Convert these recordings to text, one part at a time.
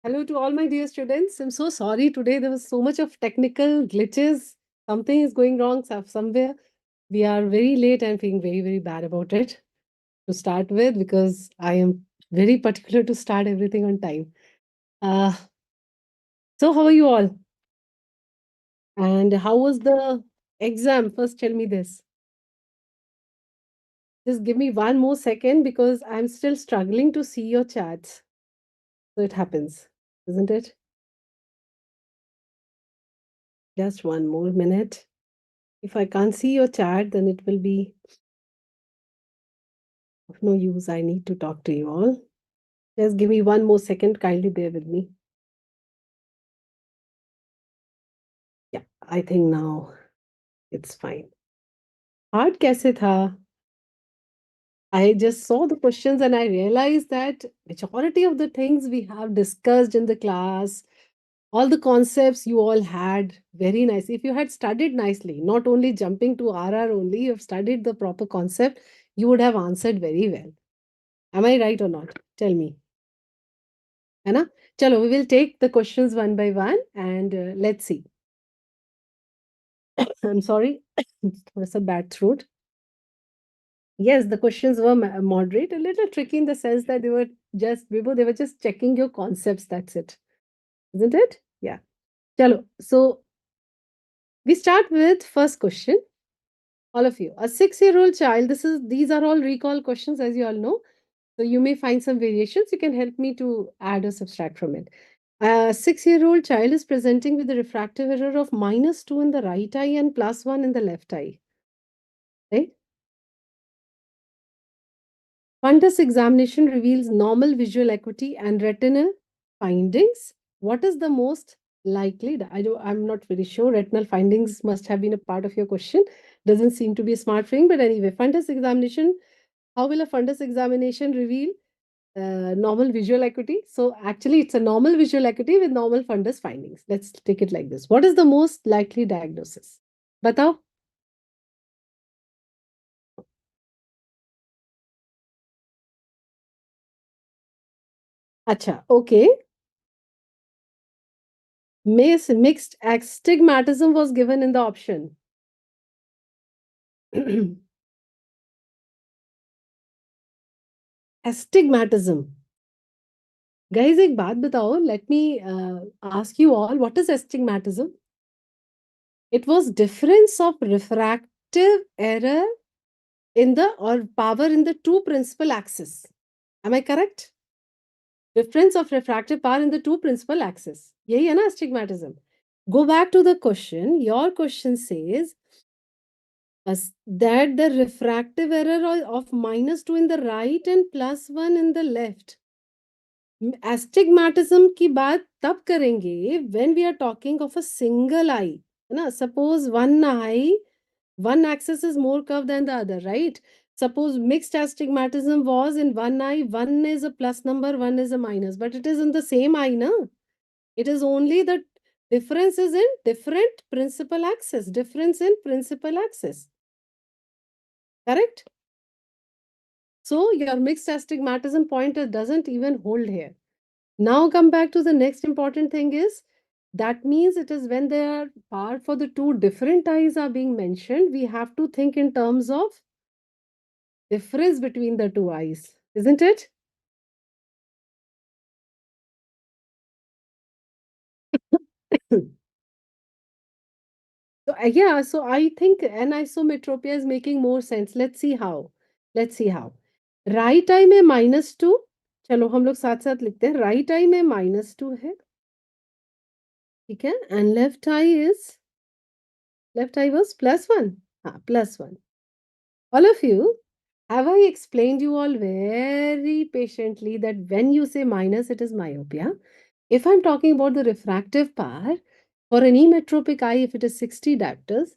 Hello to all my dear students. I'm so sorry today there was so much of technical glitches. Something is going wrong somewhere. We are very late and feeling very, very bad about it to start with because I am very particular to start everything on time. Uh, so how are you all? And how was the exam? First tell me this. Just give me one more second because I'm still struggling to see your chats. So it happens, isn't it? Just one more minute. If I can't see your chat, then it will be of no use. I need to talk to you all. Just give me one more second. Kindly bear with me. Yeah, I think now it's fine. Hard कैसे था? I just saw the questions and I realized that majority of the things we have discussed in the class, all the concepts you all had very nice. If you had studied nicely, not only jumping to RR only, you have studied the proper concept, you would have answered very well. Am I right or not? Tell me. है ना? Chalo, we will take the questions one by one and let's see. I'm sorry, थोड़ा सा bad throat. Yes, the questions were moderate, a little tricky in the sense that they were just, Vibhu, they were just checking your concepts. That's it, isn't it? Yeah. Chalo. So we start with first question. All of you, a 6-year-old child. These are all recall questions, as you all know. So you may find some variations. You can help me to add or subtract from it. A 6-year-old child is presenting with a refractive error of -2 in the right eye and +1 in the left eye. Right? Fundus examination reveals normal visual acuity and retinal findings. What is the most likely? I'm not very sure. Retinal findings must have been a part of your question. Doesn't seem to be a smart thing, but anyway, fundus examination. How will a fundus examination reveal normal visual acuity? So actually, it's a normal visual acuity with normal fundus findings. Let's take it like this. What is the most likely diagnosis? Batao. Acha, okay. Mixed astigmatism was given in the option. Astigmatism. Guys, एक बात बताओ. Let me ask you all, what is astigmatism? It was difference of refractive error in the or power in the two principal axes. Am I correct? Difference of refractive power in the two principal axes. यही है ना astigmatism. Go back to the question. Your question says that the refractive error of -2 in the right and +1 in the left. Astigmatism की बात तब करेंगे when we are talking of a single eye. है ना? Suppose one axis is more curved than the other, right? Suppose mixed astigmatism was in one eye, one is a plus number, one is a minus, but it is in the same eye, no? It is only the difference is in different principal axis, difference in principal axis. Correct? So your mixed astigmatism pointer doesn't even hold here. Now come back to the next important thing is that means it is when they are power for the two different eyes are being mentioned, we have to think in terms of difference between the two eyes, isn't it? So yeah, so I think anisometropia is making more sense. Let's see how. Let's see how. Right eye में -2. चलो हम लोग साथ साथ लिखते हैं. Right eye में -2 है. ठीक है. And left eye was +1. हाँ, +1. All of you, have I explained you all very patiently that when you say minus, it is myopia? If I'm talking about the refractive power, for an emetropic eye, if it is 60 diopters,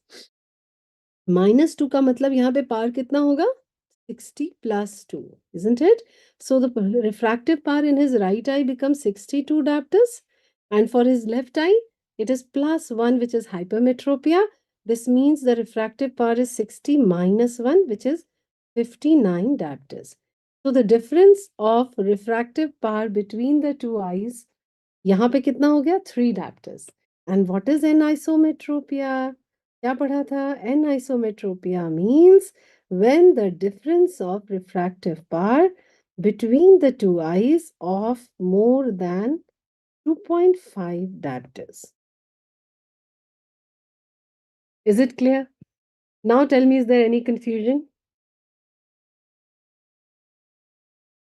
-2 का मतलब यहाँ पे power कितना होगा? 60 + 2, isn't it? So the refractive power in his right eye becomes 62 diopters, and for his left eye, it is +1, which is hypermetropia. This means the refractive power is 60 - 1, which is 59 diopters. So the difference of refractive power between the two eyes यहाँ पे कितना हो गया? 3 diopters. And what is anisometropia? क्या पढ़ा था? Anisometropia means when the difference of refractive power between the two eyes of more than 2.5 diopters. Is it clear? Now tell me, is there any confusion?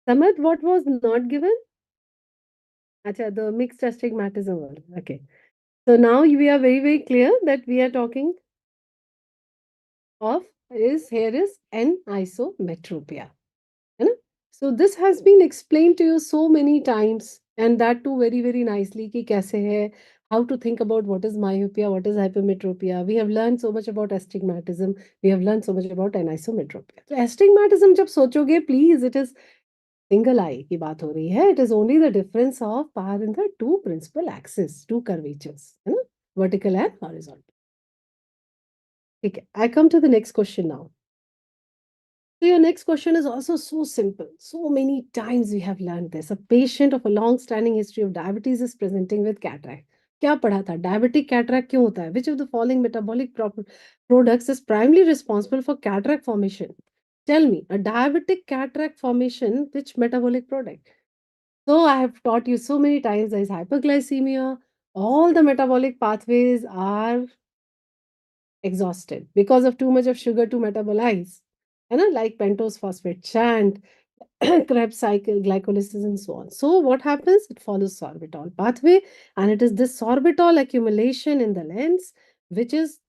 Samad, what was not given? Acha, the mixed astigmatism one. Okay. So now we are very, very clear that we are talking of is here is anisometropia. है ना? So this has been explained to you so many times and that too very, very nicely कि कैसे है, how to think about what is myopia, what is hypermetropia. We have learned so much about astigmatism. We have learned so much about anisometropia. So astigmatism जब सोचोगे, please, it is single eye की बात हो रही है. It is only the difference of power in the two principal axes, two curvatures, है ना? Vertical and horizontal. ठीक है. I come to the next question now. So your next question is also so simple. So many times we have learned this. A patient of a long-standing history of diabetes is presenting with cataract. क्या पढ़ा था? Diabetic cataract क्यों होता है? Which of the following metabolic products is primarily responsible for cataract formation? Tell me, a diabetic cataract formation, which metabolic product? So I have taught you so many times there is hyperglycemia. All the metabolic pathways are exhausted because of too much of sugar to metabolize. Like pentose phosphate shunt, Krebs cycle, glycolysis, and so on. So what happens? It follows sorbitol pathway, and it is this sorbitol accumulation in the lens, which is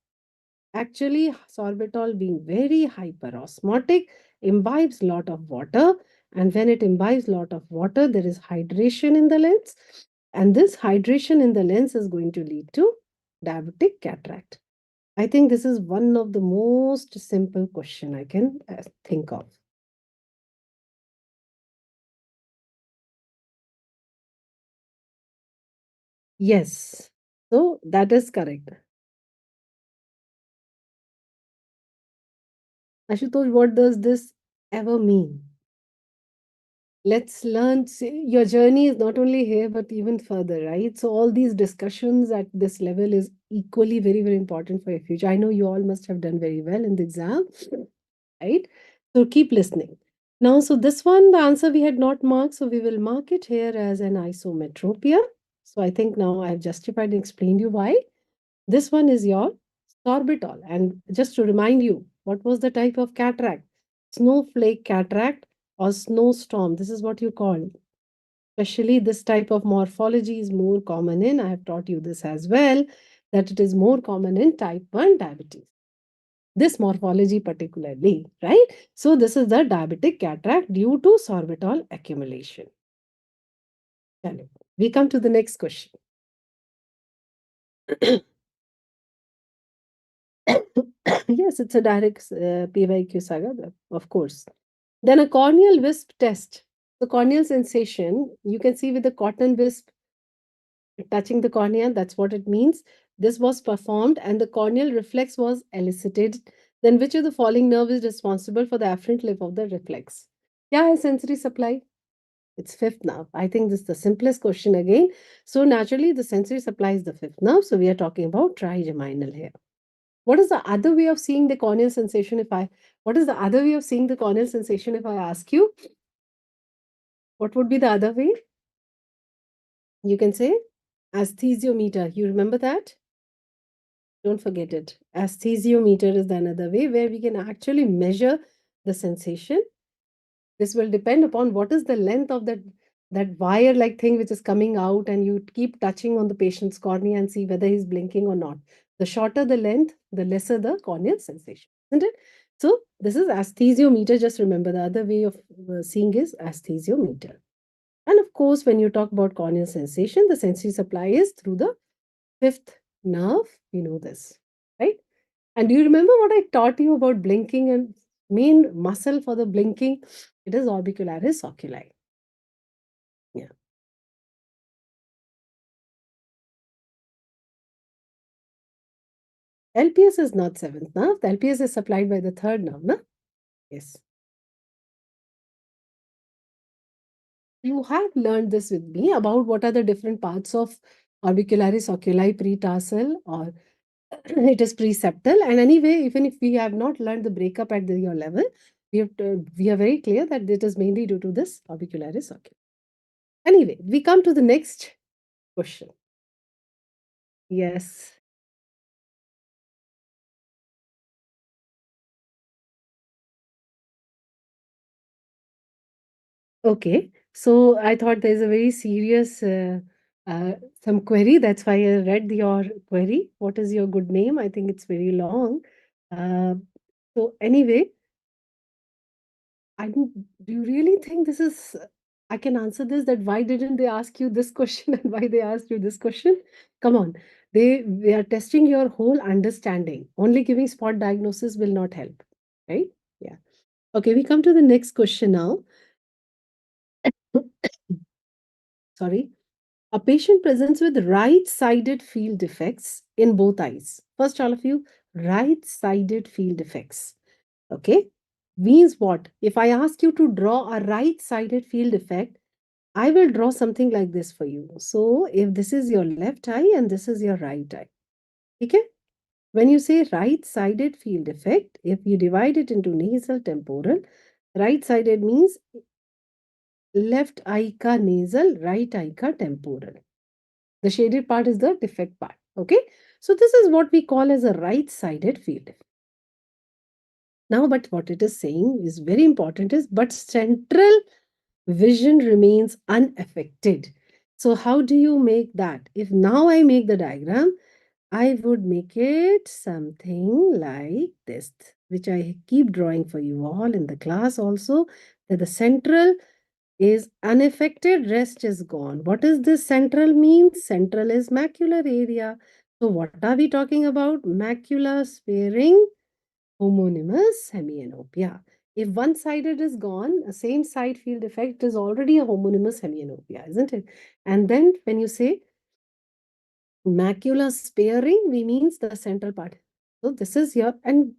actually sorbitol being very hyperosmotic, imbibes lot of water, and when it imbibes lot of water, there is hydration in the lens, and this hydration in the lens is going to lead to diabetic cataract. I think this is one of the most simple question I can think of. Yes. So that is correct. Ashutosh, what does this ever mean? Let's learn. See, your journey is not only here, but even further, right? So all these discussions at this level is equally very, very important for your future. I know you all must have done very well in the exam, right? So keep listening. Now, so this one, the answer we had not marked, so we will mark it here as an isometropia. So I think now I've justified and explained you why. This one is your sorbitol. And just to remind you, what was the type of cataract? Snowflake cataract or snowstorm. This is what you call. Especially this type of morphology is more common in, I have taught you this as well, that it is more common in type 1 diabetes. This morphology particularly, right? So this is the diabetic cataract due to sorbitol accumulation. We come to the next question. Yes, it's a direct PYQ saga, of course. Then a corneal wisp test. The corneal sensation, you can see with the cotton wisp touching the cornea, that's what it means. This was performed and the corneal reflex was elicited. Then which of the following nerve is responsible for the afferent lip of the reflex? क्या है sensory supply? It's fifth nerve. I think this is the simplest question again. So naturally, the sensory supply is the fifth nerve. So we are talking about trigeminal here. What is the other way of seeing the corneal sensation what is the other way of seeing the corneal sensation if I ask you? What would be the other way? You can say aesthesiometer. You remember that? Don't forget it. Aesthesiometer is the another way where we can actually measure the sensation. This will depend upon what is the length of that wire-like thing which is coming out, and you keep touching on the patient's cornea and see whether he's blinking or not. The shorter the length, the lesser the corneal sensation, isn't it? So this is aesthesiometer. Just remember the other way of seeing is aesthesiometer. And of course, when you talk about corneal sensation, the sensory supply is through the fifth nerve. We know this, right? And do you remember what I taught you about blinking and main muscle for the blinking? It is orbicularis oculi. Yeah. LPS is not seventh nerve. The LPS is supplied by the third nerve, no? Yes. you have learned this with me about what are the different parts of orbicularis oculi, pretarsal, or it is preseptal. And anyway, even if we have not learned the breakup at your level, we are very clear that it is mainly due to this orbicularis oculi. Anyway, we come to the next question. Yes. Okay. So I thought there's a very serious uh, some query. That's why I read your query. What is your good name? I think it's very long. Uh, so anyway, I don't, do you really think this is, I can answer this, that why didn't they ask you this question and why they asked you this question? Come on. They are testing your whole understanding. Only giving spot diagnosis will not help. Right? Yeah. Okay, we come to the next question now. Sorry. A patient presents with right-sided field defects in both eyes. First, all of you, right-sided field defects. Okay? Means what? If I ask you to draw a right-sided field defect, I will draw something like this for you. So, if this is your left eye and this is your right eye. Okay? When you say right-sided field defect, if you divide it into nasal temporal, right-sided means left eye ka nasal, right eye ka temporal. The shaded part is the defect part. Okay. So this is what we call as a right-sided field defect. Now, but what it is saying is very important is, but central vision remains unaffected. So how do you make that? If now I make the diagram, I would make it something like this, which I keep drawing for you all in the class also, that the central is unaffected, rest is gone. What is this central means? Central is macular area. So what are we talking about? Macula sparing homonymous hemianopia. If one-sided is gone, a same side field defect is already a homonymous hemianopia, isn't it? And then when you say macula sparing, we means the central part. So this is here. And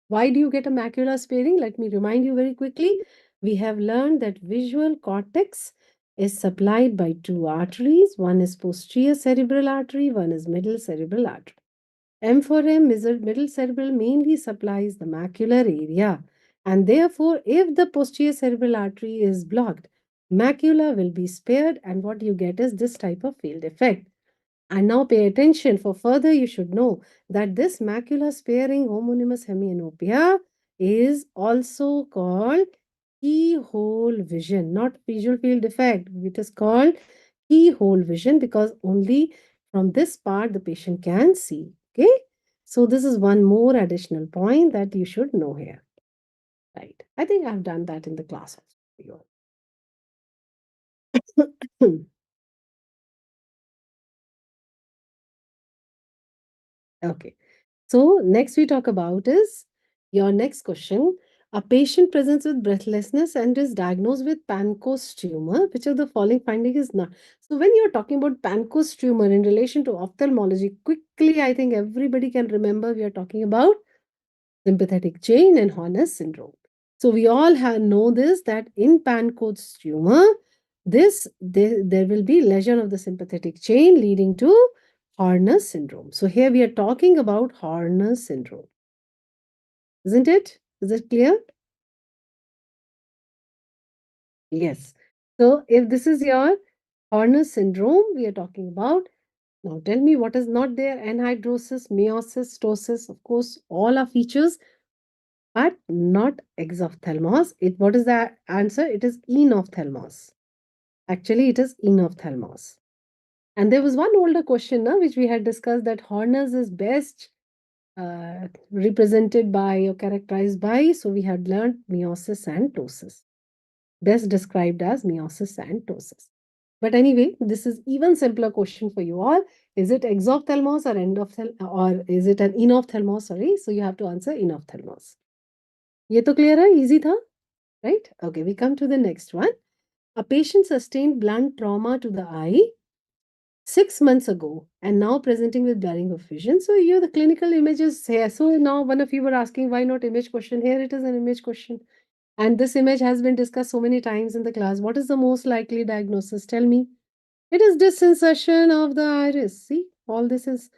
why do you get a macular sparing? Let me remind you very quickly. We have learned that visual cortex is supplied by two arteries. One is posterior cerebral artery, one is middle cerebral artery. M4M middle cerebral mainly supplies the macular area. And therefore, if the posterior cerebral artery is blocked, macula will be spared, and what you get is this type of field effect. And now pay attention. For further, you should know that this macular sparing homonymous hemianopia is also called keyhole vision, not visual field defect. It is called keyhole vision because only from this part the patient can see. Okay. So this is one more additional point that you should know here. Right. I think I've done that in the class also for you. Okay. So next we talk about is your next question. A patient presents with breathlessness and is diagnosed with Pankos tumor. Which of the following finding is not? So when you're talking about Pankos tumor in relation to ophthalmology, quickly I think everybody can remember we are talking about sympathetic chain and Horner syndrome. So we all know this that in Pankos tumor, there will be lesion of the sympathetic chain leading to Horner syndrome. So here we are talking about Horner syndrome. Isn't it? Is it clear? Yes. So if this is your Horner syndrome, we are talking about. Now tell me what is not there. Anhidrosis, meiosis, ptosis, of course, all are features, but not exophthalmos. What is the answer? It is enophthalmos. Actually, it is enophthalmos. And there was one older question which we had discussed that Horner's is best represented by or characterized by. So we had learned meiosis and ptosis. Best described as meiosis and ptosis. But anyway, this is even simpler question for you all. Is it exophthalmos or or is it an enophthalmos? Sorry. So you have to answer enophthalmos. ये तो clear है? Easy था? Right? Okay, we come to the next one. A patient sustained blunt trauma to the eye 6 months ago and now presenting with blurring of vision. So you the clinical images here. So now one of you were asking why not image question. Here it is an image question. And this image has been discussed so many times in the class. What is the most likely diagnosis? Tell me. It is disinsertion of the iris. See, all this is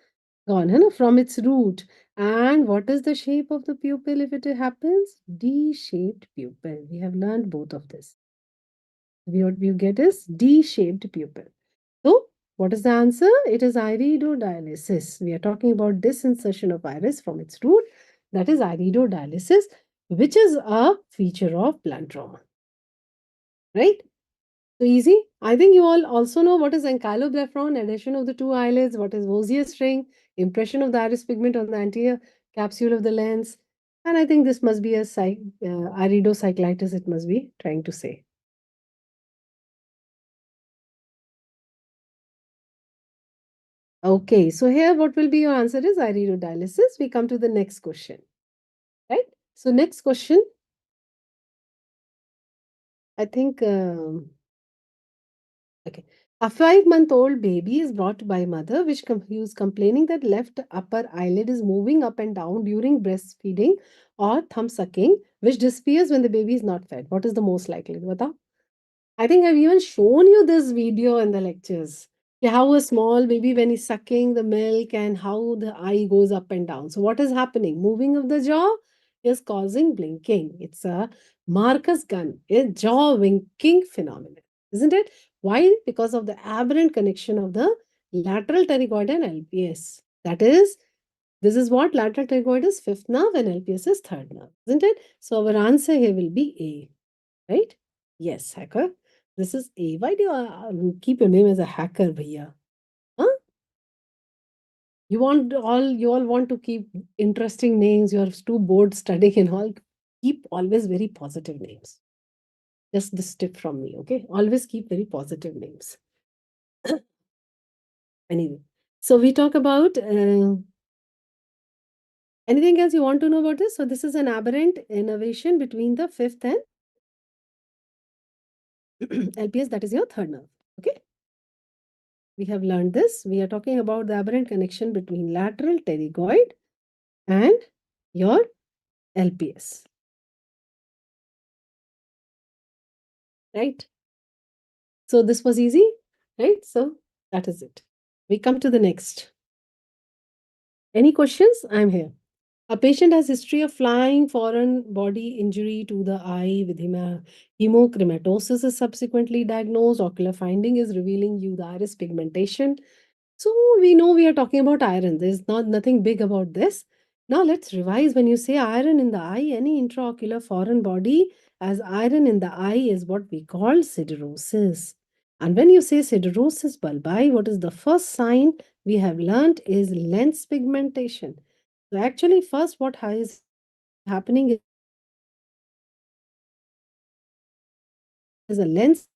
gone, है ना, from its root. And what is the shape of the pupil if it happens? D-shaped pupil. We have learned both of this. What you get is D-shaped pupil. So, what is the answer? It is iridodialysis. We are talking about disinsertion of iris from its root. That is iridodialysis, which is a feature of blunt trauma. Right? So easy. I think you all also know what is ankyloblepharon, adhesion of the two eyelids, what is Vossier string, impression of the iris pigment on the anterior capsule of the lens. And I think this must be a iridocyclitis, it must be trying to say. Okay, so here what will be your answer is iridodialysis. We come to the next question, right? So next question, I think, okay. A 5-month-old baby is brought by mother, who's complaining that left upper eyelid is moving up and down during breastfeeding or thumb sucking, which disappears when the baby is not fed. What is the most likely? Bata? I think I've even shown you this video in the lectures. Yeah, how a small baby, when he's sucking the milk and how the eye goes up and down. So what is happening? Moving of the jaw is causing blinking. It's a Marcus gun, a jaw winking phenomenon, isn't it? Why? Because of the aberrant connection of the lateral pterygoid and LPS. That is, this is what lateral pterygoid is fifth nerve and LPS is third nerve, isn't it? So our answer here will be A, right? Yes, hacker. This is A. Why do you keep your name as a hacker, bhaiya? Huh? You all want to keep interesting names. You're too bored studying and all. Keep always very positive names. Just this tip from me, okay? Always keep very positive names. Anyway, so we talk about anything else you want to know about this? So this is an aberrant innervation between the fifth and LPS, that is your third nerve. Okay, we have learned this. We are talking about the aberrant connection between lateral pterygoid and your LPS, right? So this was easy, right? So that is it. We come to the next. Any questions? I'm here. A patient has history of flying foreign body injury to the eye with hemochromatosis is subsequently diagnosed. Ocular finding is revealing you the iris pigmentation. So we know we are talking about iron. There's nothing big about this. Now let's revise. When you say iron in the eye, any intraocular foreign body as iron in the eye is what we call siderosis. And when you say siderosis bulbi, what is the first sign we have learned is lens pigmentation. So actually, first what is happening is a lens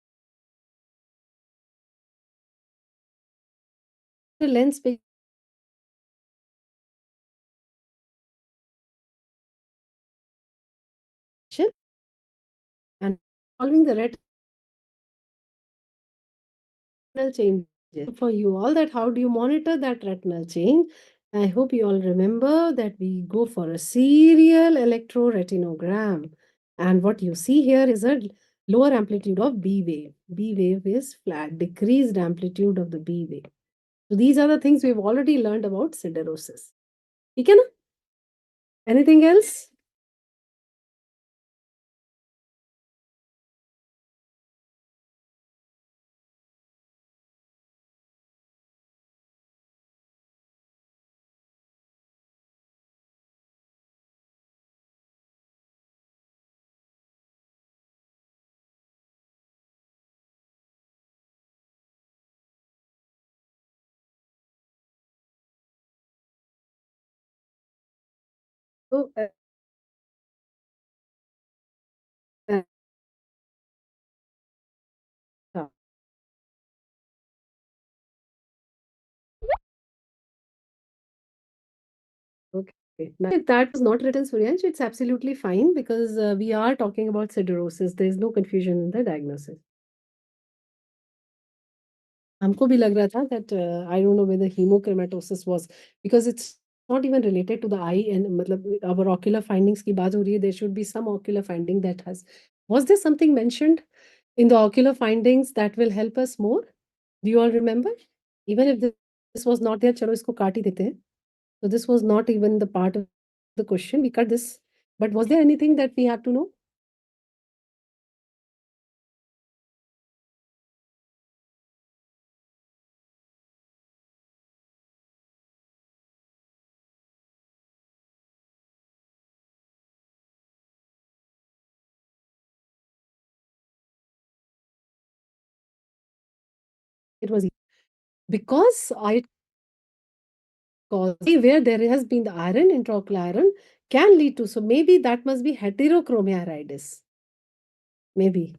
pigmentation and following the retinal changes. For you all, that how do you monitor that retinal change? I hope you all remember that we go for a serial electroretinogram. And what you see here is a lower amplitude of B wave. B wave is flat, decreased amplitude of the B wave. So these are the things we've already learned about siderosis. Okay, na? Anything else? So, uh, uh, okay. Now, if that was not written, Suryansh, it's absolutely fine because we are talking about siderosis. There is no confusion in the diagnosis. हमको भी लग रहा था that I don't know whether hemochromatosis was because it's not even related to the eye and matlab, our ocular findings ki baat ho rahi hai, there should be some ocular finding that has. Was there something mentioned in the ocular findings that will help us more? Do you all remember? Even if this was not there, chalo isko kaat hi dete hain. So this was not even the part of the question. We cut this. But was there anything that we have to know? It was because I cause where there has been the iron, intraocular iron can lead to. So maybe that must be heterochromia iridis. Maybe.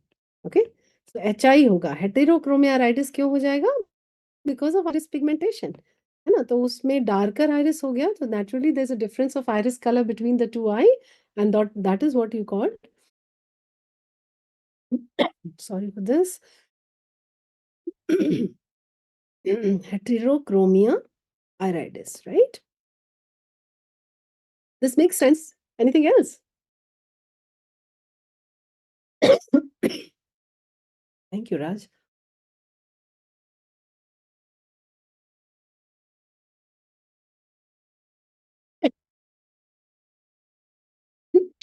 Okay. So HI होगा. Heterochromia iridis क्यों हो जाएगा? Because of iris pigmentation. है ना? तो उसमें darker iris हो गया. So naturally there's a difference of iris color between the two eye, and that is what you call. Sorry for this. Heterochromia iridis, right? This makes sense. Anything else? Thank you, Raj.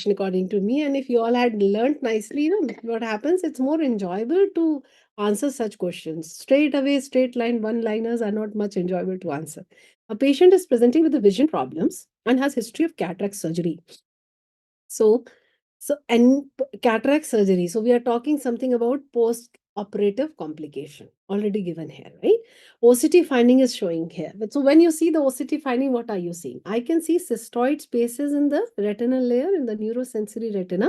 According to me, and if you all had learned nicely, what happens, it's more enjoyable to answer such questions straight away. Straight line one liners are not much enjoyable to answer. A patient is presenting with the vision problems and has history of cataract surgery. So cataract surgery. So we are talking something about post-operative complication already given here, right? OCT finding is showing here. But so when you see the OCT finding, what are you seeing? I can see cystoid spaces in the retinal layer in the neurosensory retina,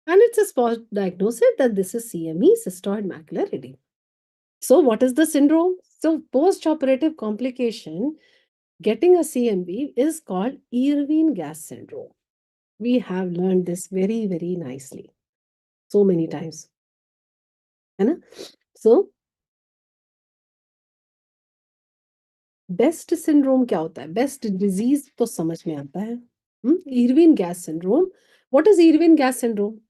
and it's a spot diagnosis that this is CME, cystoid macular edema. So what is the syndrome? So post-operative complication, getting a CMV is called Irvine gas syndrome. We have learned this very, very nicely so many times, है ना? So best syndrome क्या होता है? Best disease तो समझ में आता है. Irvine gas syndrome. What is Irvine gas syndrome?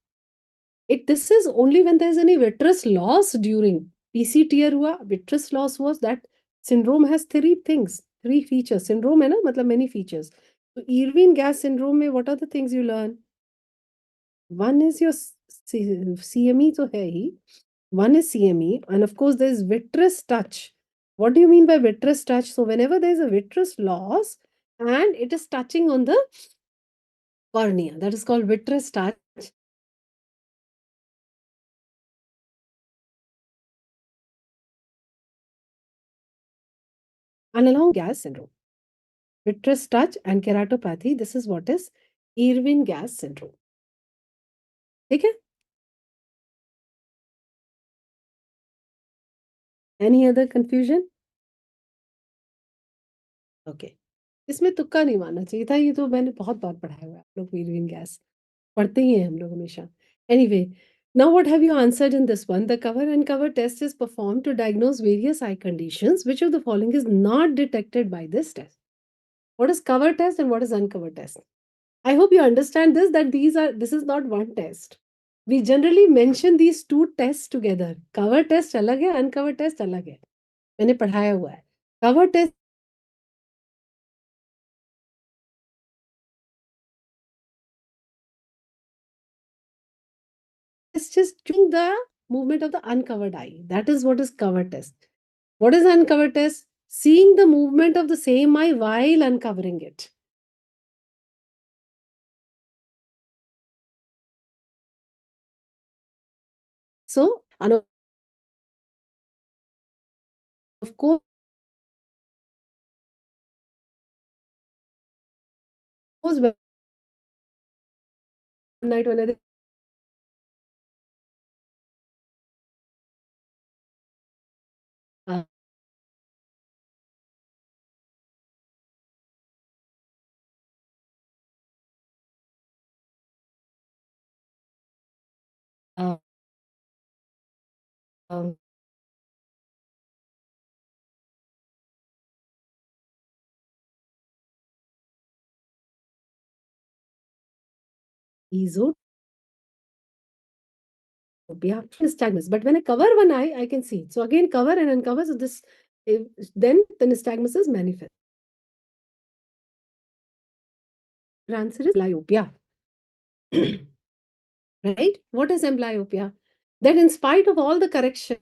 This is only when there is any vitreous loss during PC tear हुआ, vitreous loss was that syndrome has three things, three features. Syndrome है ना, मतलब many features. So Irvine gas syndrome में what are the things you learn? One is your CME तो है ही. One is CME, and of course, there's vitreous touch. What do you mean by vitreous touch? So, whenever there's a vitreous loss and it is touching on the cornea, that is called vitreous touch. And along gas syndrome, vitreous touch and keratopathy, this is what is Irvine gas syndrome. Okay? Any other confusion? Okay. इसमें तुक्का नहीं मारना चाहिए था. ये तो मैंने बहुत बार पढ़ाया हुआ है आप लोग इरविन गैस पढ़ते ही हैं हम लोग हमेशा. Anyway, now what have you answered in this one? The cover and cover test is performed to diagnose various eye conditions. Which of the following is not detected by this test? What is cover test and what is uncover test? I hope you understand this, that this is not one test. We generally mention these two tests together. Cover test अलग है, uncover test अलग है. मैंने पढ़ाया हुआ है. Cover test is just doing the movement of the uncovered eye. That is what is cover test. What is uncover test? Seeing the movement of the same eye while uncovering it. So, and of course, one night when I uh, um, Esotropia, nystagmus. But when I cover one eye, I can see. So again, cover and uncover. So this, then the nystagmus is manifest. The answer is amblyopia. Right? What is amblyopia? That in spite of all the corrections,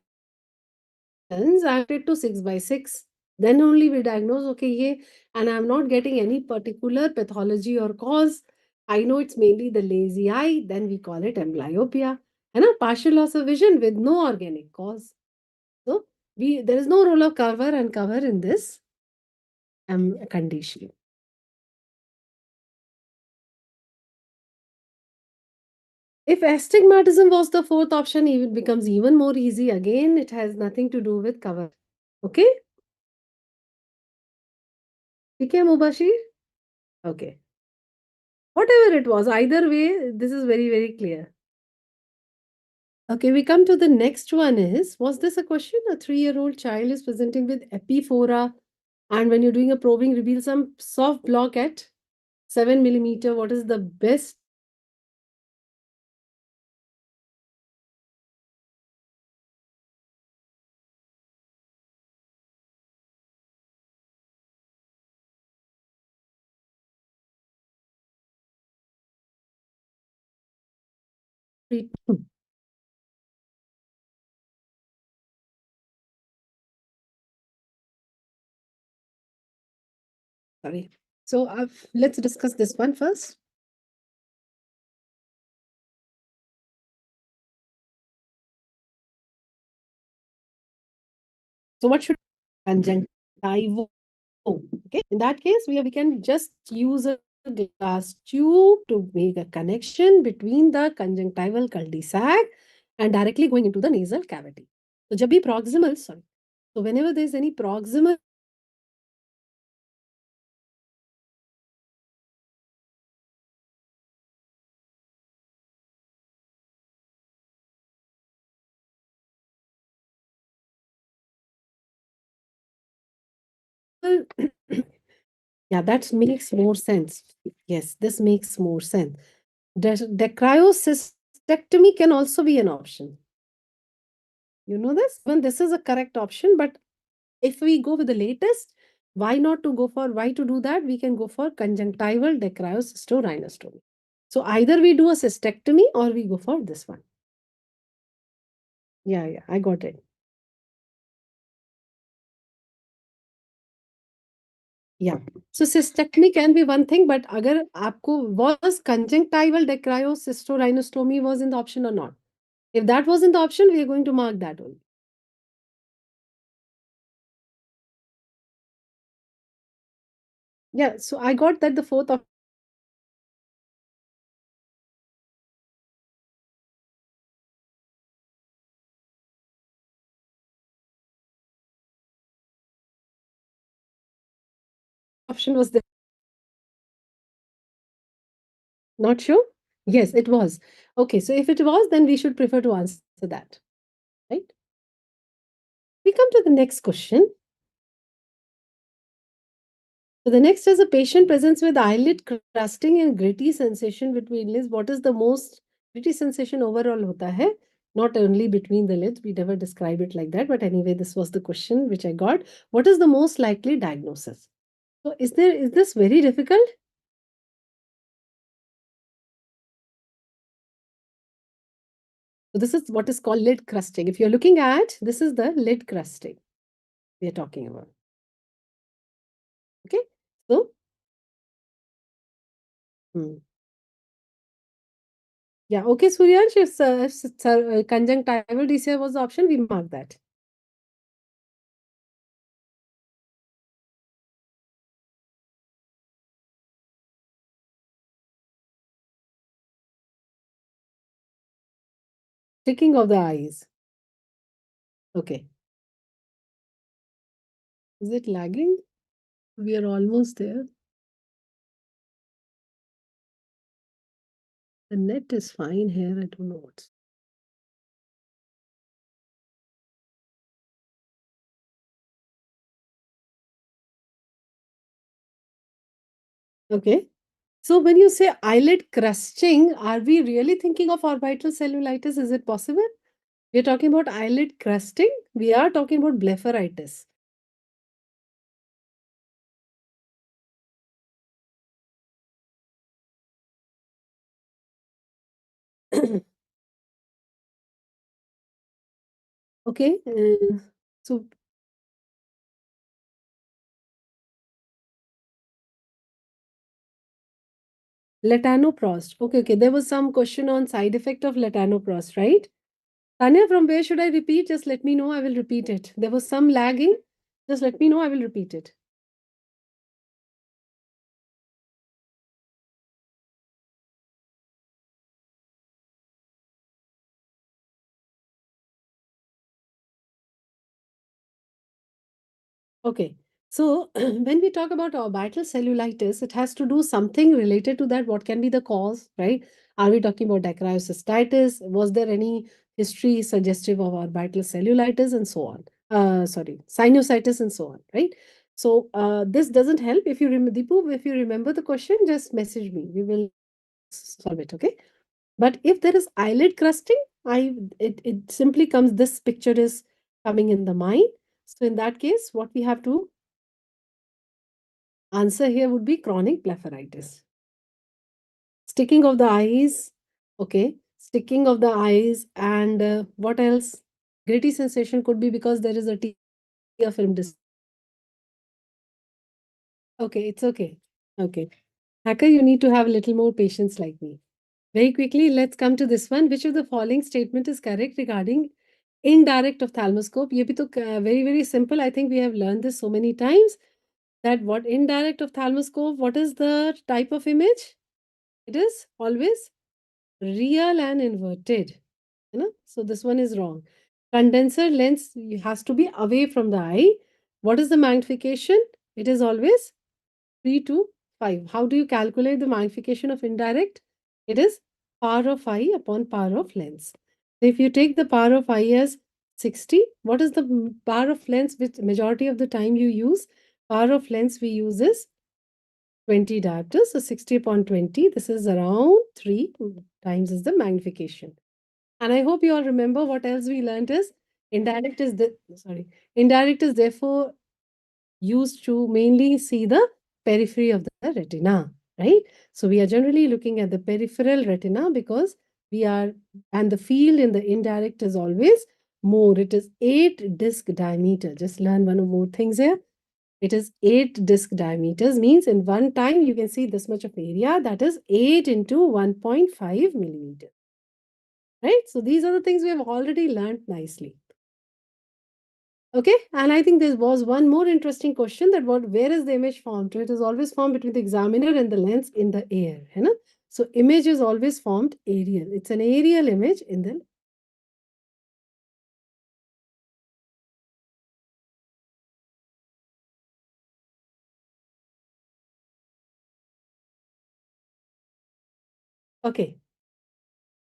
I it to 6 by 6. Then only we diagnose, okay, ye, and I'm not getting any particular pathology or cause. I know it's mainly the lazy eye, then we call it amblyopia. And a partial loss of vision with no organic cause. So there is no role of cover and cover in this condition. If astigmatism was the fourth option, it becomes even more easy. Again, it has nothing to do with cover. Okay? Okay, Mubashir? Okay. Whatever it was, either way, this is very, very clear. Okay, we come to the next one is, was this a question? A 3-year-old child is presenting with epiphora, and when you're doing a probing, reveal some soft block at 7 millimeter. What is the best treatment? Sorry. So let's discuss this one first. So what should conjunctival? Okay, in that case, we can just use a glass tube to make a connection between the conjunctival cul-de-sac and directly going into the nasal cavity. So, जब भी proximal, sorry. So, whenever there is any proximal, yeah, that makes more sense. Yes, this makes more sense. Decryocystectomy can also be an option. You know this? When this is a correct option, but if we go with the latest, why to do that? We can go for conjunctival decryocystorhinostomy. So either we do a cystectomy or we go for this one. Yeah, I got it. Yeah. So cystectomy can be one thing, but agar aapko was conjunctival decryocystorhinostomy was in the option or not? If that was in the option, we are going to mark that only. Yeah. So I got that the fourth option was there. Not sure? Yes, it was. Okay. So if it was, then we should prefer to answer that. Right? We come to the next question. So the next is a patient presents with eyelid crusting and gritty sensation between lids. What is the most gritty sensation overall hota hai? Not only between the lids, we never describe it like that. But anyway, this was the question which I got. What is the most likely diagnosis? So is this very difficult? So this is what is called lid crusting. If you're looking at, this is the lid crusting we are talking about. Okay. So, hmm. Yeah. Okay, Suryansh, if conjunctival DCI was the option, we mark that. Ticking of the eyes. Okay. Is it lagging? We are almost there. The net is fine here. I don't know what's. Okay. So when you say eyelid crusting, are we really thinking of orbital cellulitis? Is it possible? We're talking about eyelid crusting. We are talking about blepharitis. Okay. So latanoprost. Okay, okay. There was some question on side effect of latanoprost, right? Tanya, from where should I repeat? Just let me know. I will repeat it. There was some lagging. Just let me know. I will repeat it. Okay. So when we talk about orbital cellulitis, it has to do something related to that. What can be the cause, right? Are we talking about acrocystitis? Was there any history suggestive of orbital cellulitis and so on? Sorry, sinusitis and so on, right? So this doesn't help. If you remember, Deepu, if you remember the question, just message me. We will solve it, okay? But if there is eyelid crusting, it simply comes, this picture is coming in the mind. So in that case, what we have to answer here would be chronic blepharitis. Sticking of the eyes, okay, sticking of the eyes, and what else? Gritty sensation could be because there is a tear film Okay, it's okay. Okay. Hacker, you need to have a little more patience like me. Very quickly, let's come to this one. Which of the following statement is correct regarding indirect ophthalmoscope? ये भी तो very, very simple. I think we have learned this so many times that what indirect ophthalmoscope, what is the type of image? It is always real and inverted. You know? So this one is wrong. Condenser lens has to be away from the eye. What is the magnification? It is always 3 to 5. How do you calculate the magnification of indirect? It is power of eye upon power of lens. So if you take the power of eye as 60, what is the power of lens which majority of the time you use? Power of lens we use is 20 diopters. So 60 upon 20, this is around 3 times is the magnification. And I hope you all remember what else we learned is indirect is the sorry, indirect is therefore used to mainly see the periphery of the retina, right? So we are generally looking at the peripheral retina because we are, and the field in the indirect is always more. It is 8 disc diameter. Just learn one or more things here. It is 8 disc diameters, means in one time you can see this much of area, that is 8 into 1.5 millimeter, right? So these are the things we have already learned nicely. Okay, and I think there was one more interesting question that where is the image formed? So it is always formed between the examiner and the lens in the air. है ना? So image is always formed aerial. It's an aerial image in the okay.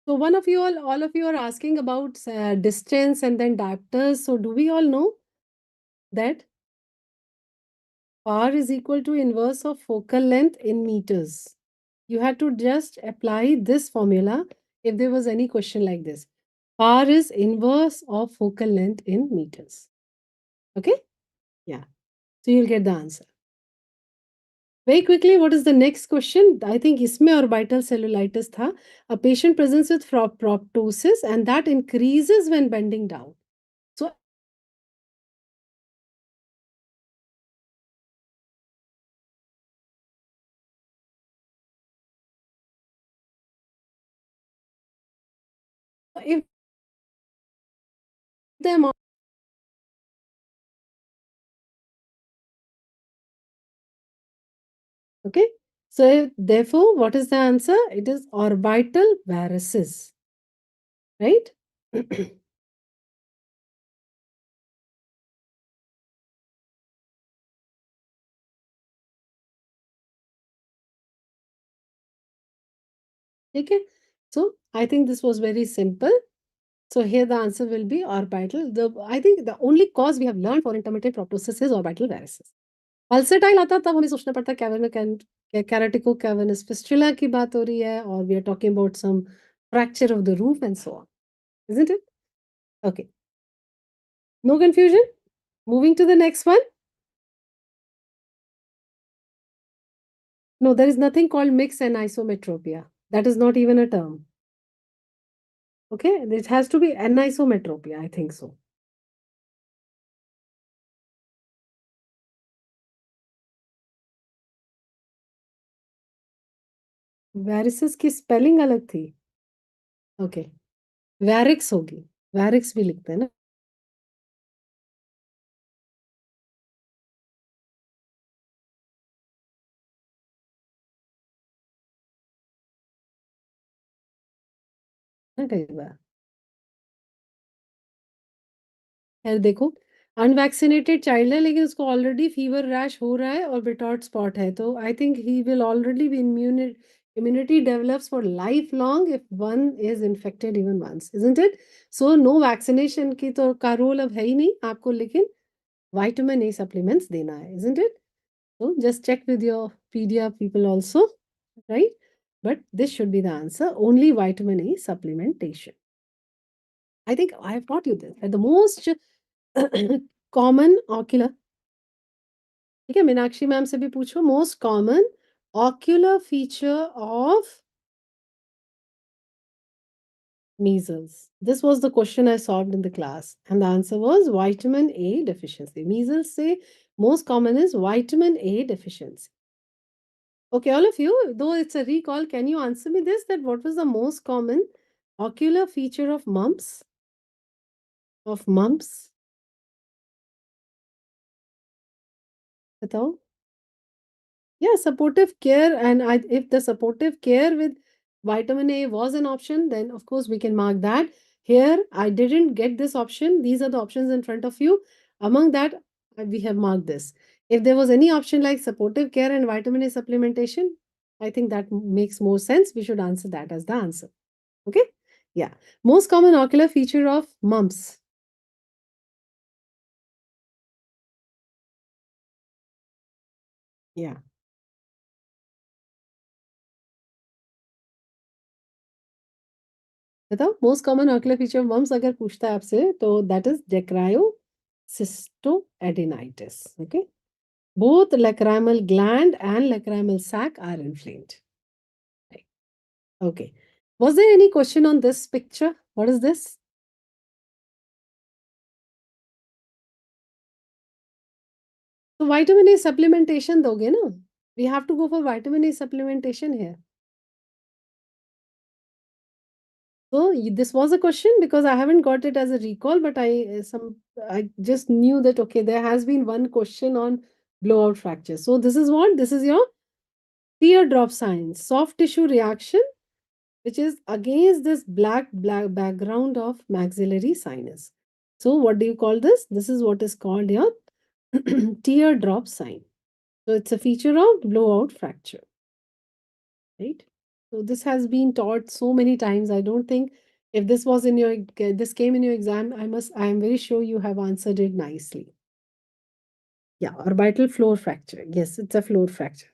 So one of you all of you are asking about distance and then diopters. So do we all know that R is equal to inverse of focal length in meters? You had to just apply this formula if there was any question like this. R is inverse of focal length in meters. Okay? Yeah. So you'll get the answer. Very quickly, what is the next question? I think इसमें orbital cellulitis था. A patient presents with proptosis and that increases when bending down. So if the amount, okay. So therefore, what is the answer? It is orbital varices, right? Okay. So I think this was very simple. So here the answer will be orbital. I think the only cause we have learned for intermittent proptosis is orbital varices. Pulsatile आता तब हमें सोचना पड़ता क्या कैराटिको cavernous fistula की बात हो रही है, और we are talking about some fracture of the roof and so on, isn't it? Okay, no confusion. Moving to the next one. No, there is nothing called mixed anisometropia. That is not even a term. Okay, it has to be anisometropia, I think so. Varices की spelling अलग थी. Okay, वैरिक्स होगी. वैरिक्स भी लिखते हैं ना. कई बार खैर देखो, अनवैक्सीनेटेड चाइल्ड है लेकिन उसको ऑलरेडी फीवर रैश हो रहा है और बिटॉट स्पॉट है, तो I think he will already be immunity develops for lifelong if one is infected even once, isn't it? So no vaccination की तो का रोल अब है ही नहीं आपको, लेकिन vitamin A supplements देना है, isn't it? So just check with your pedia people also, right? But this should be the answer, only vitamin A supplementation. I think I have taught you this. The most common ocular, ठीक है, Meenakshi ma'am से भी पूछो, most common ocular feature of measles. This was the question I solved in the class, and the answer was vitamin A deficiency. Measles say most common is vitamin A deficiency. Okay, all of you, though it's a recall, can you answer me this, that what was the most common ocular feature of mumps? Of mumps? बताओ. Yeah, supportive care. And if the supportive care with vitamin A was an option, then of course we can mark that. Here, I didn't get this option. These are the options in front of you. Among that, we have marked this. If there was any option like supportive care and vitamin A supplementation, I think that makes more sense. We should answer that as the answer. Okay? Yeah. Most common ocular feature of mumps. Yeah. बताओ, most common ocular feature of mumps अगर पूछता है आपसे तो that is dacryoadenitis. Okay, both lacrimal gland and lacrimal sac are inflamed. Right. Okay, was there any question on this picture? What is this? So vitamin A supplementation दोगे ना? We have to go for vitamin A supplementation here. So this was a question because I haven't got it as a recall, but I just knew that okay, there has been one question on blowout fracture. So this is what, this is your teardrop sign, soft tissue reaction, which is against this black background of maxillary sinus. So what do you call this? This is what is called your teardrop sign. So it's a feature of blowout fracture, right? So this has been taught so many times. I don't think if this was in your this came in your exam, I am very sure you have answered it nicely. Yeah, orbital floor fracture. Yes, it's a floor fracture.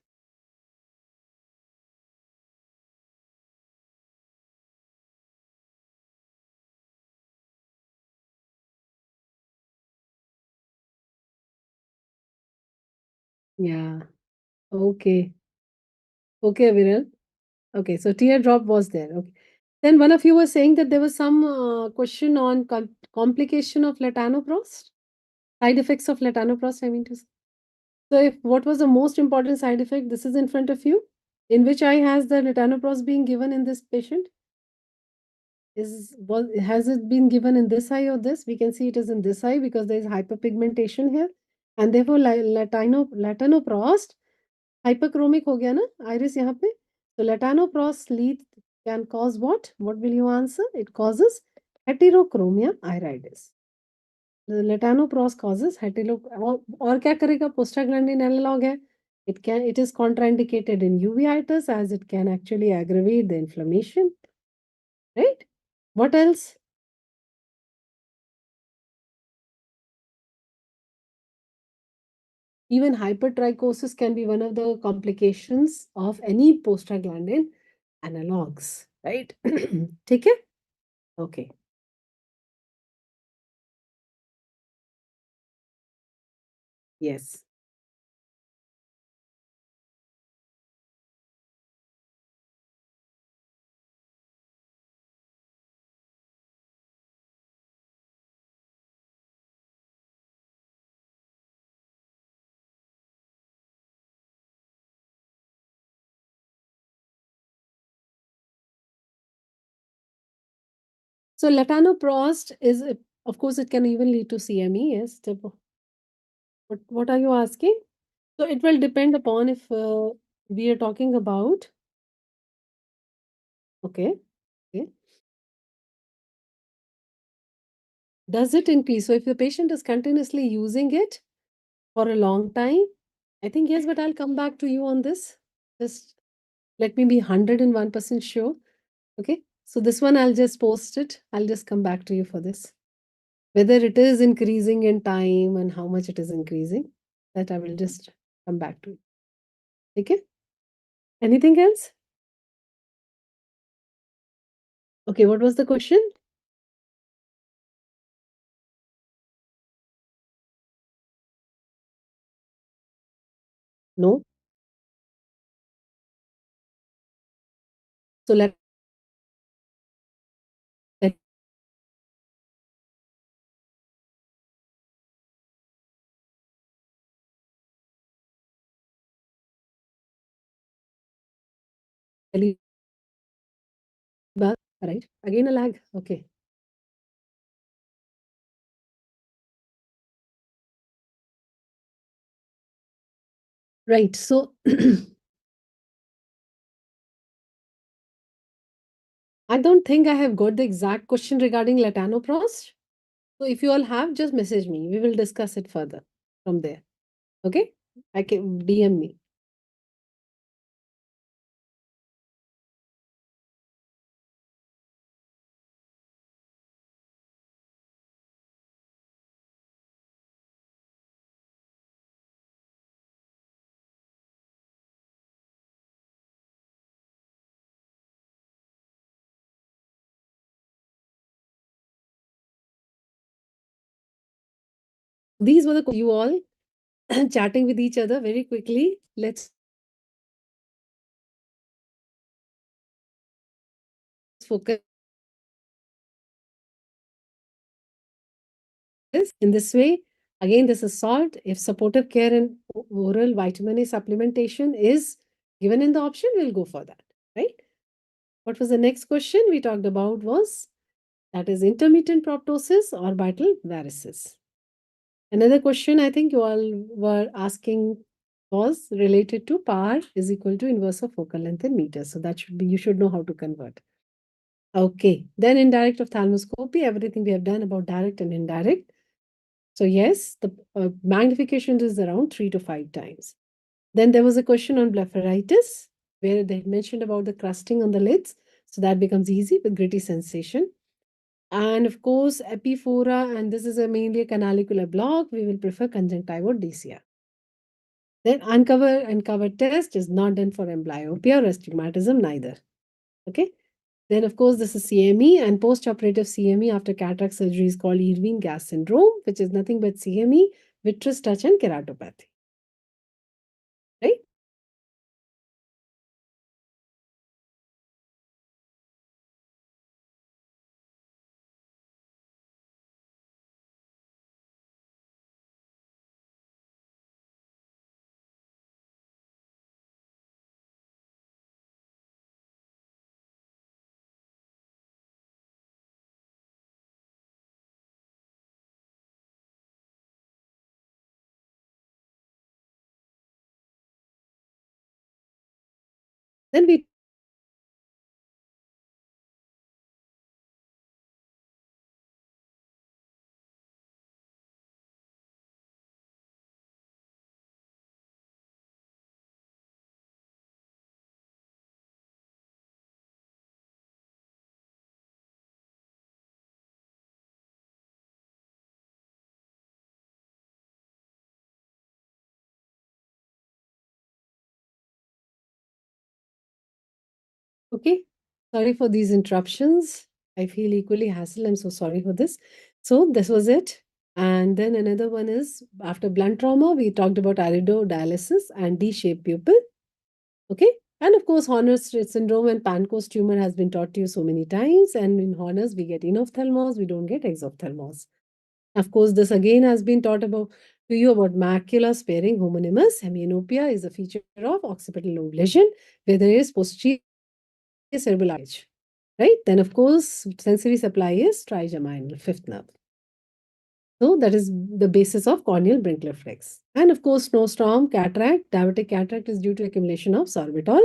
Yeah. Okay. Okay, Viral. Okay, so teardrop was there. Okay. Then one of you was saying that there was some question on complication of latanoprost, side effects of latanoprost, I mean to say. So if what was the most important side effect? This is in front of you. In which eye has the latanoprost being given in this patient? Has it been given in this eye or this? We can see it is in this eye because there is hyperpigmentation here, and therefore latanoprost hyperchromic हो गया ना iris यहाँ पे. So latanoprost lead can cause what? What will you answer? It causes heterochromia iridis. The latanoprost causes और क्या करेगा? Prostaglandin analog है. It is contraindicated in uveitis as it can actually aggravate the inflammation. Right? What else? Even hypertrichosis can be one of the complications of any prostaglandin analogs, right? Take it? Okay. Yes. So latanoprost is, of course, it can even lead to CME. Yes. What are you asking? So it will depend upon if we are talking about. Okay. Okay. Does it increase? So if the patient is continuously using it for a long time, I think yes, but I'll come back to you on this. Just let me be 101% sure. Okay. So this one, I'll just post it. I'll just come back to you for this. Whether it is increasing in time and how much it is increasing, that I will just come back to you. Okay. Anything else? Okay. What was the question? No. So let tell you about, right? Again, a lag. Okay. Right. So I don't think I have got the exact question regarding latanoprost. So if you all have, just message me. We will discuss it further from there. Okay? I can DM me. These were the you all chatting with each other very quickly. Let's focus in this way. Again, this is salt. If supportive care and oral vitamin A supplementation is given in the option, we'll go for that. Right? What was the next question we talked about was that is intermittent proptosis or vital varices. Another question I think you all were asking was related to power is equal to inverse of focal length in meters. So that should be, you should know how to convert. Okay. Then indirect ophthalmoscopy, everything we have done about direct and indirect. So yes, the magnification is around 3 to 5 times. Then there was a question on blepharitis, where they mentioned about the crusting on the lids. So that becomes easy with gritty sensation. And of course, epiphora, and this is mainly a canalicular block. We will prefer conjunctival DCR. Then uncover and cover test is not done for amblyopia or astigmatism neither. Okay. Then of course, this is CME and post-operative CME after cataract surgery is called Irving gas syndrome, which is nothing but CME, vitreous touch and keratopathy. Right? Then we Okay. Sorry for these interruptions. I feel equally hassle. I'm so sorry for this. So this was it. And then another one is after blunt trauma, we talked about iridodialysis and D-shaped pupil. Okay. And of course, Horner syndrome and Pancoast tumor has been taught to you so many times. And in Horner's, we get enophthalmos, we don't get exophthalmos. Of course, this again has been taught about to you about macula sparing homonymous. Hemianopia is a feature of occipital lobe lesion where there is posterior cerebral arch. Right? Then, of course, sensory supply is trigeminal, fifth nerve. So that is the basis of corneal Brinkley reflex. And of course, snowstorm, cataract, diabetic cataract is due to accumulation of sorbitol.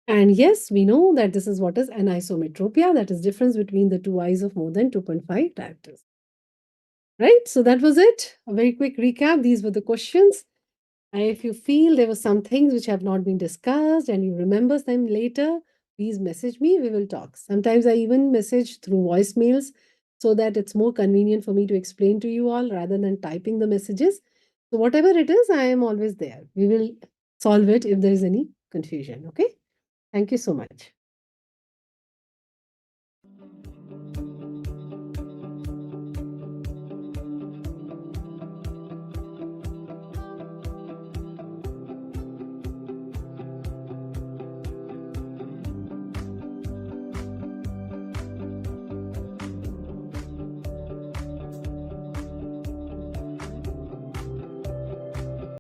And yes, we know that this is what is anisometropia, that is difference between the two eyes of more than 2.5 diopters. Right? So that was it. A very quick recap. These were the questions. And if you feel there were some things which have not been discussed and you remember them later, please message me. We will talk. Sometimes I even message through voicemails so that it's more convenient for me to explain to you all rather than typing the messages. So, whatever it is, I am always there. We will solve it if there is any confusion. Okay. Thank you so much.